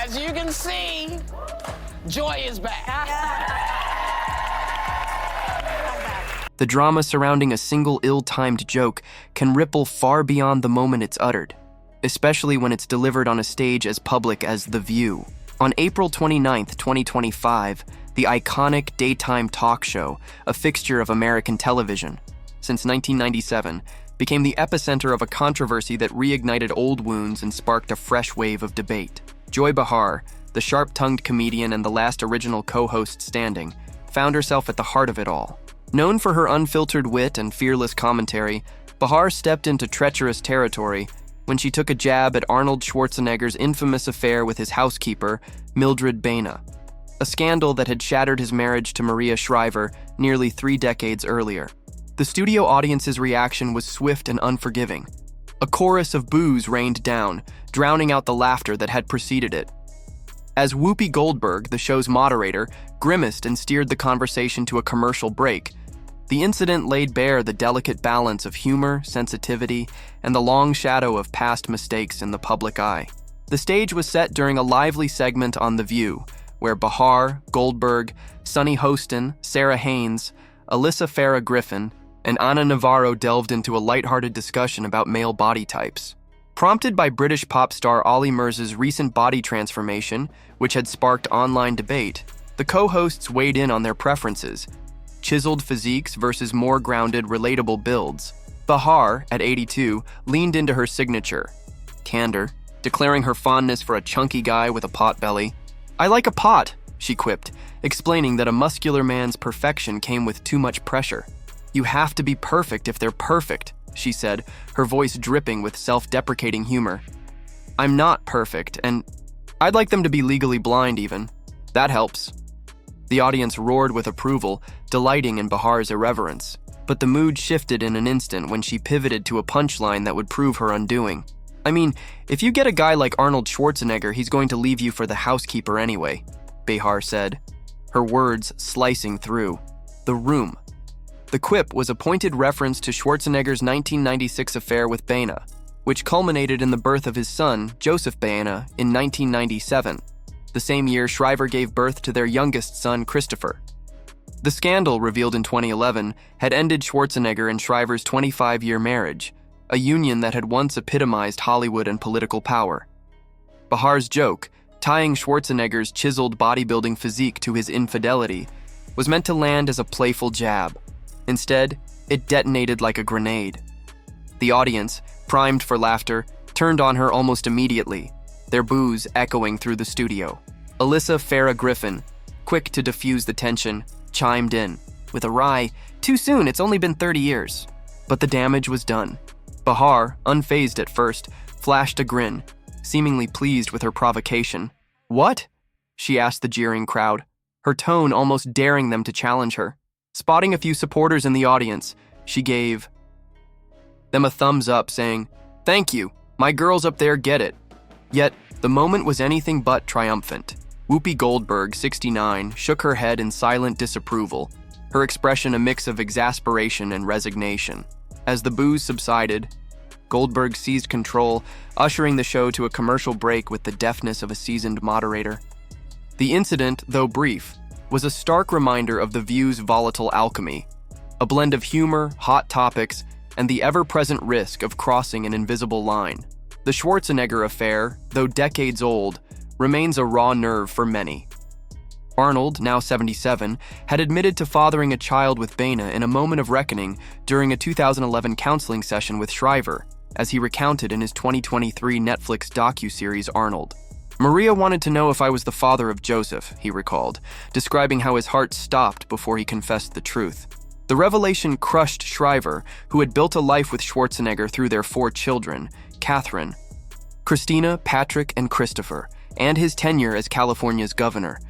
As you can see, joy is back. The drama surrounding a single ill-timed joke can ripple far beyond the moment it's uttered, especially when it's delivered on a stage as public as The View. On April 29, 2025, the iconic daytime talk show, a fixture of American television since 1997, became the epicenter of a controversy that reignited old wounds and sparked a fresh wave of debate. Joy Behar, the sharp-tongued comedian and the last original co-host standing, found herself at the heart of it all. Known for her unfiltered wit and fearless commentary, Behar stepped into treacherous territory when she took a jab at Arnold Schwarzenegger's infamous affair with his housekeeper, Mildred Baena, a scandal that had shattered his marriage to Maria Shriver nearly 3 decades earlier. The studio audience's reaction was swift and unforgiving. A chorus of boos rained down, drowning out the laughter that had preceded it. As Whoopi Goldberg, the show's moderator, grimaced and steered the conversation to a commercial break, the incident laid bare the delicate balance of humor, sensitivity, and the long shadow of past mistakes in the public eye. The stage was set during a lively segment on The View, where Behar, Goldberg, Sunny Hostin, Sarah Haynes, Alyssa Farah Griffin, and Anna Navarro delved into a lighthearted discussion about male body types. Prompted by British pop star Ollie Mers's recent body transformation, which had sparked online debate, the co-hosts weighed in on their preferences: chiseled physiques versus more grounded, relatable builds. Behar, at 82, leaned into her signature candor, declaring her fondness for a chunky guy with a pot belly. "I like a pot," she quipped, explaining that a muscular man's perfection came with too much pressure. "You have to be perfect if they're perfect," she said, her voice dripping with self-deprecating humor. "I'm not perfect, and I'd like them to be legally blind even. That helps." The audience roared with approval, delighting in Behar's irreverence. But the mood shifted in an instant when she pivoted to a punchline that would prove her undoing. "I mean, if you get a guy like Arnold Schwarzenegger, he's going to leave you for the housekeeper anyway," Behar said, her words slicing through the room. The quip was a pointed reference to Schwarzenegger's 1996 affair with Baena, which culminated in the birth of his son, Joseph Baena, in 1997, the same year Shriver gave birth to their youngest son, Christopher. The scandal, revealed in 2011, had ended Schwarzenegger and Shriver's 25-year marriage, a union that had once epitomized Hollywood and political power. Behar's joke, tying Schwarzenegger's chiseled bodybuilding physique to his infidelity, was meant to land as a playful jab. Instead, it detonated like a grenade. The audience, primed for laughter, turned on her almost immediately, their boos echoing through the studio. Alyssa Farah Griffin, quick to diffuse the tension, chimed in with a wry, "Too soon, it's only been 30 years. But the damage was done. Behar, unfazed at first, flashed a grin, seemingly pleased with her provocation. "What?" she asked the jeering crowd, her tone almost daring them to challenge her. Spotting a few supporters in the audience, she gave them a thumbs up, saying, "Thank you, my girls up there get it." Yet, the moment was anything but triumphant. Whoopi Goldberg, 69, shook her head in silent disapproval, her expression a mix of exasperation and resignation. As the boos subsided, Goldberg seized control, ushering the show to a commercial break with the deftness of a seasoned moderator. The incident, though brief, was a stark reminder of The View's volatile alchemy, a blend of humor, hot topics, and the ever-present risk of crossing an invisible line. The Schwarzenegger affair, though decades old, remains a raw nerve for many. Arnold, now 77, had admitted to fathering a child with Baena in a moment of reckoning during a 2011 counseling session with Shriver, as he recounted in his 2023 Netflix docuseries Arnold. "Maria wanted to know if I was the father of Joseph," he recalled, describing how his heart stopped before he confessed the truth. The revelation crushed Shriver, who had built a life with Schwarzenegger through their 4 children, Catherine, Christina, Patrick, and Christopher, and his tenure as California's governor.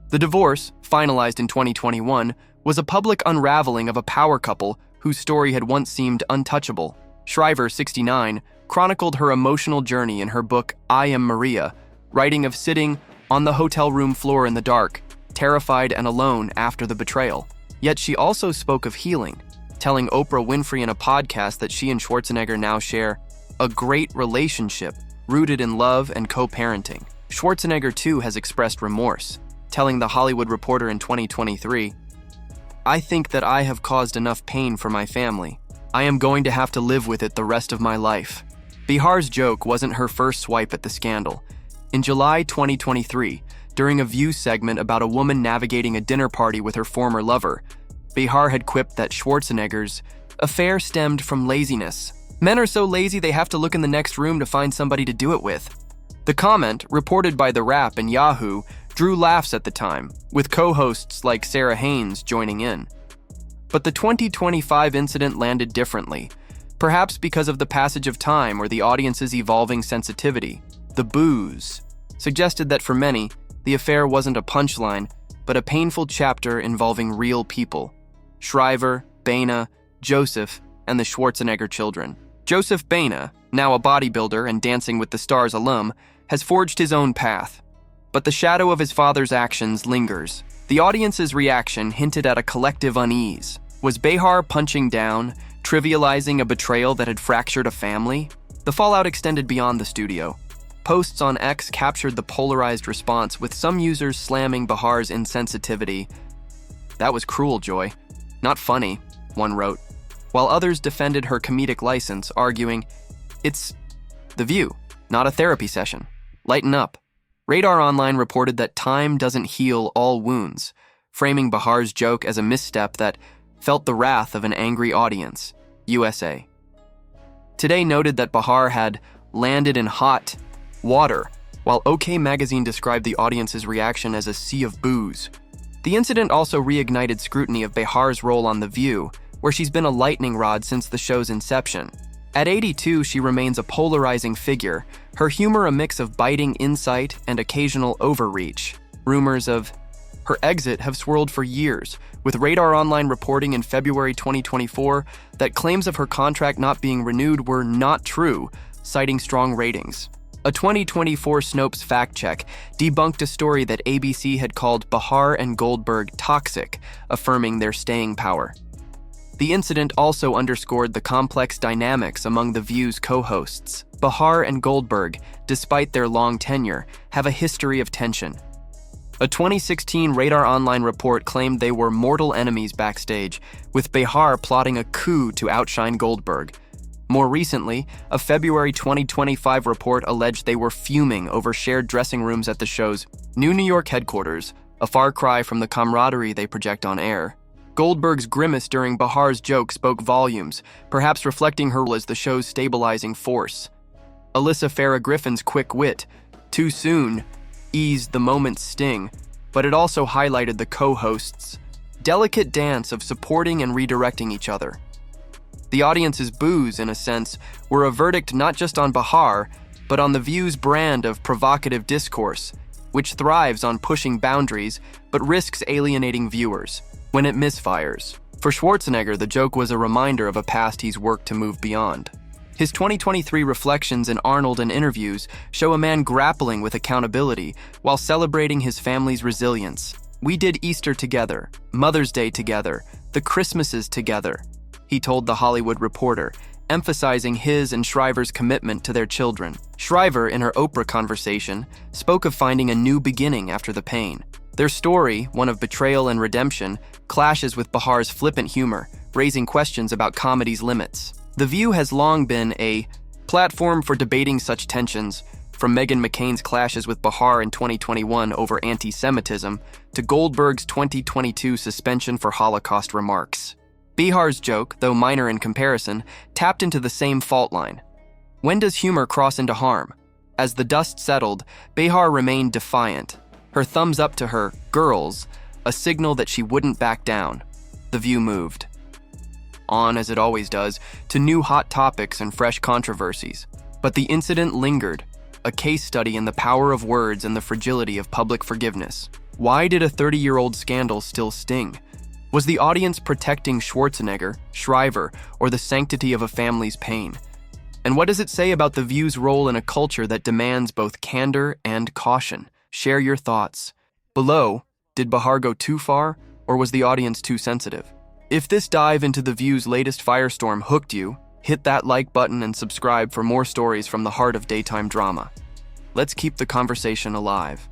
The divorce, finalized in 2021, was a public unraveling of a power couple whose story had once seemed untouchable. Shriver, 69, chronicled her emotional journey in her book I Am Maria, writing of sitting on the hotel room floor in the dark, terrified and alone after the betrayal. Yet she also spoke of healing, telling Oprah Winfrey in a podcast that she and Schwarzenegger now share a great relationship rooted in love and co-parenting. Schwarzenegger too has expressed remorse, telling The Hollywood Reporter in 2023, "I think that I have caused enough pain for my family. I am going to have to live with it the rest of my life." Behar's joke wasn't her first swipe at the scandal. In July 2023, during a View segment about a woman navigating a dinner party with her former lover, Behar had quipped that Schwarzenegger's affair stemmed from laziness. "Men are so lazy they have to look in the next room to find somebody to do it with." The comment, reported by The Wrap and Yahoo, drew laughs at the time, with co-hosts like Sarah Haynes joining in. But the 2025 incident landed differently, perhaps because of the passage of time or the audience's evolving sensitivity. The booze suggested that for many, the affair wasn't a punchline, but a painful chapter involving real people: Shriver, Baena, Joseph, and the Schwarzenegger children. Joseph Baena, now a bodybuilder and Dancing with the Stars alum, has forged his own path. But the shadow of his father's actions lingers. The audience's reaction hinted at a collective unease. Was Behar punching down, trivializing a betrayal that had fractured a family? The fallout extended beyond the studio. Posts on X captured the polarized response, with some users slamming Behar's insensitivity. "That was cruel, Joy. Not funny," one wrote, while others defended her comedic license, arguing, "It's The View, not a therapy session. Lighten up." Radar Online reported that time doesn't heal all wounds, framing Behar's joke as a misstep that felt the wrath of an angry audience. USA Today noted that Behar had landed in hot water, while OK Magazine described the audience's reaction as a sea of booze. The incident also reignited scrutiny of Behar's role on The View, where she's been a lightning rod since the show's inception. At 82, she remains a polarizing figure, her humor a mix of biting insight and occasional overreach. Rumors of her exit have swirled for years, with Radar Online reporting in February 2024 that claims of her contract not being renewed were not true, citing strong ratings. A 2024 Snopes fact check debunked a story that ABC had called Behar and Goldberg toxic, affirming their staying power. The incident also underscored the complex dynamics among The View's co-hosts. Behar and Goldberg, despite their long tenure, have a history of tension. A 2016 Radar Online report claimed they were mortal enemies backstage, with Behar plotting a coup to outshine Goldberg. More recently, a February 2025 report alleged they were fuming over shared dressing rooms at the show's New York headquarters, a far cry from the camaraderie they project on air. Goldberg's grimace during Behar's joke spoke volumes, perhaps reflecting her as the show's stabilizing force. Alyssa Farah Griffin's quick wit, "too soon," eased the moment's sting, but it also highlighted the co-hosts' delicate dance of supporting and redirecting each other. The audience's boos, in a sense, were a verdict not just on Behar, but on The View's brand of provocative discourse, which thrives on pushing boundaries but risks alienating viewers when it misfires. For Schwarzenegger, the joke was a reminder of a past he's worked to move beyond. His 2023 reflections in Arnold and interviews show a man grappling with accountability while celebrating his family's resilience. "We did Easter together, Mother's Day together, the Christmases together," he told The Hollywood Reporter, emphasizing his and Shriver's commitment to their children. Shriver, in her Oprah conversation, spoke of finding a new beginning after the pain. Their story, one of betrayal and redemption, clashes with Behar's flippant humor, raising questions about comedy's limits. The View has long been a platform for debating such tensions, from Meghan McCain's clashes with Behar in 2021 over anti-Semitism to Goldberg's 2022 suspension for Holocaust remarks. Behar's joke, though minor in comparison, tapped into the same fault line. When does humor cross into harm? As the dust settled, Behar remained defiant, her thumbs up to her girls, a signal that she wouldn't back down. The View moved on, as it always does, to new hot topics and fresh controversies. But the incident lingered, a case study in the power of words and the fragility of public forgiveness. Why did a 30-year-old scandal still sting? Was the audience protecting Schwarzenegger, Shriver, or the sanctity of a family's pain? And what does it say about The View's role in a culture that demands both candor and caution? Share your thoughts. Below, did Behar go too far, or was the audience too sensitive? If this dive into The View's latest firestorm hooked you, hit that like button and subscribe for more stories from the heart of daytime drama. Let's keep the conversation alive.